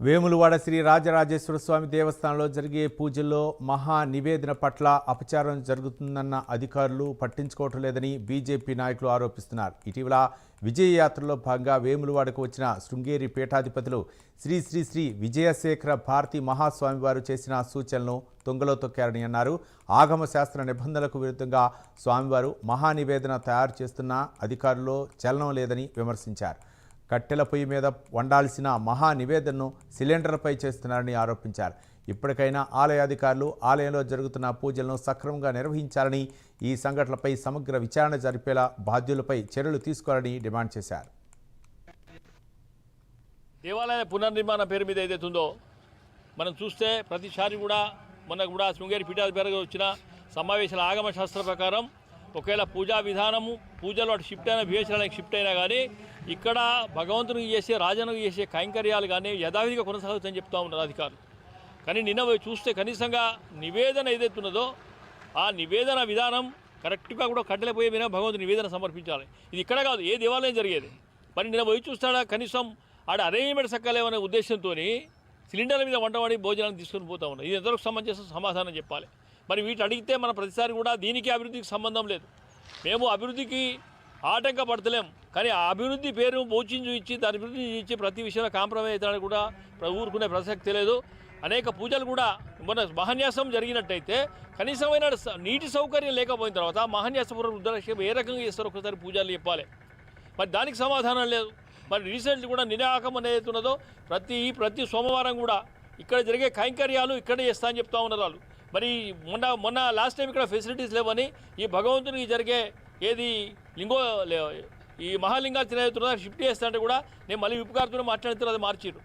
వేములవాడ శ్రీ రాజరాజేశ్వర స్వామి దేవస్థానంలో జరిగే పూజల్లో మహా నివేదన పట్ల అపచారం జరుగుతుందన్న అధికారులు పట్టించుకోవటం లేదని బీజేపీ నాయకులు ఆరోపిస్తున్నారు. ఇటీవల విజయయాత్రలో భాగంగా వేములవాడకు వచ్చిన శృంగేరి పీఠాధిపతులు శ్రీ శ్రీ శ్రీ విజయశేఖర భారతి మహాస్వామి వారు చేసిన సూచనలను తుంగలో తొక్కారని అన్నారు. ఆగమ శాస్త్ర నిబంధనలకు విరుద్ధంగా స్వామివారు మహానివేదన తయారు చేస్తున్న అధికారుల్లో చలనం లేదని విమర్శించారు. కట్టెల పొయ్యి మీద వండాల్సిన మహా నివేదనను సిలిండర్లపై చేస్తున్నారని ఆరోపించారు. ఇప్పటికైనా ఆలయాధికారులు ఆలయంలో జరుగుతున్న పూజలను సక్రమంగా నిర్వహించాలని, ఈ సంఘటనలపై సమగ్ర విచారణ జరిపేలా బాధ్యులపై చర్యలు తీసుకోవాలని డిమాండ్ చేశారు. దేవాలయ పునర్నిర్మాణ పేరు మీద ఏదైతుందో మనం చూస్తే ప్రతిసారి కూడా మనకు కూడా శృంగేరి పీఠాధిపతిగా వచ్చిన సమావేశాల ఆగమ శాస్త్ర ప్రకారం ఒకవేళ పూజా విధానము పూజలో అటు షిఫ్ట్ అయినా వివేచనకి షిఫ్ట్ అయినా కానీ ఇక్కడ భగవంతునికి చేసే రాజనుకు చేసే కైంకర్యాలు కానీ యథావిధిగా కొనసాగుతాయని చెప్తా ఉన్నారు అధికారులు. కానీ నిన్న చూస్తే కనీసంగా నివేదన ఏదైతున్నదో ఆ నివేదన విధానం కరెక్ట్గా కూడా కట్టెలపోయే మీద భగవంతుని నివేదన సమర్పించాలి. ఇది ఇక్కడ కాదు, ఏ దేవాలయం జరిగేది. మరి నిన్న పోయి చూస్తాడా కనీసం ఆడ అరేంజ్మెంట్ సక్కలేమనే ఉద్దేశంతో సిలిండర్ల మీద వంటవాడి భోజనాన్ని తీసుకొని పోతా ఉన్నారు. ఇది ఎంతవరకు సంబంధించిన సమాధానం చెప్పాలి. మరి వీటి అడిగితే మన ప్రతిసారి కూడా దీనికి అభివృద్ధికి సంబంధం లేదు, మేము అభివృద్ధికి ఆటంకపడతలేం, కానీ ఆ అభివృద్ధి పేరు బోచిని చూపించి దాని అభివృద్ధి ఇచ్చి ప్రతి విషయంలో కాంప్రమైజ్ అవుతాడని కూడా ఊరుకునే ప్రసక్తి లేదు. అనేక పూజలు కూడా మన మహాన్యాసం జరిగినట్టయితే కనీసమైన నీటి సౌకర్యం లేకపోయిన తర్వాత మహాన్యాసపురం రుద్రాక్షేపం ఏ రకంగా చేస్తారో ఒకసారి పూజలు చెప్పాలి. మరి దానికి సమాధానం లేదు. మరి రీసెంట్లీ కూడా నిరాకం అనేది ఉన్నదో ప్రతి సోమవారం కూడా ఇక్కడ జరిగే కైంకర్యాలు ఇక్కడే చేస్తా అని చెప్తా ఉన్నారు వాళ్ళు. మరి మొన్న లాస్ట్ టైం ఇక్కడ ఫెసిలిటీస్ లేవని ఈ భగవంతునికి జరిగే ఏది ఈ మహాలింగాలు తినేస్తున్నా షిఫ్ట్ చేస్తా అంటే కూడా నేను మళ్ళీ విప్పుగారితో మాట్లాడుతున్నా అది మార్చిరు.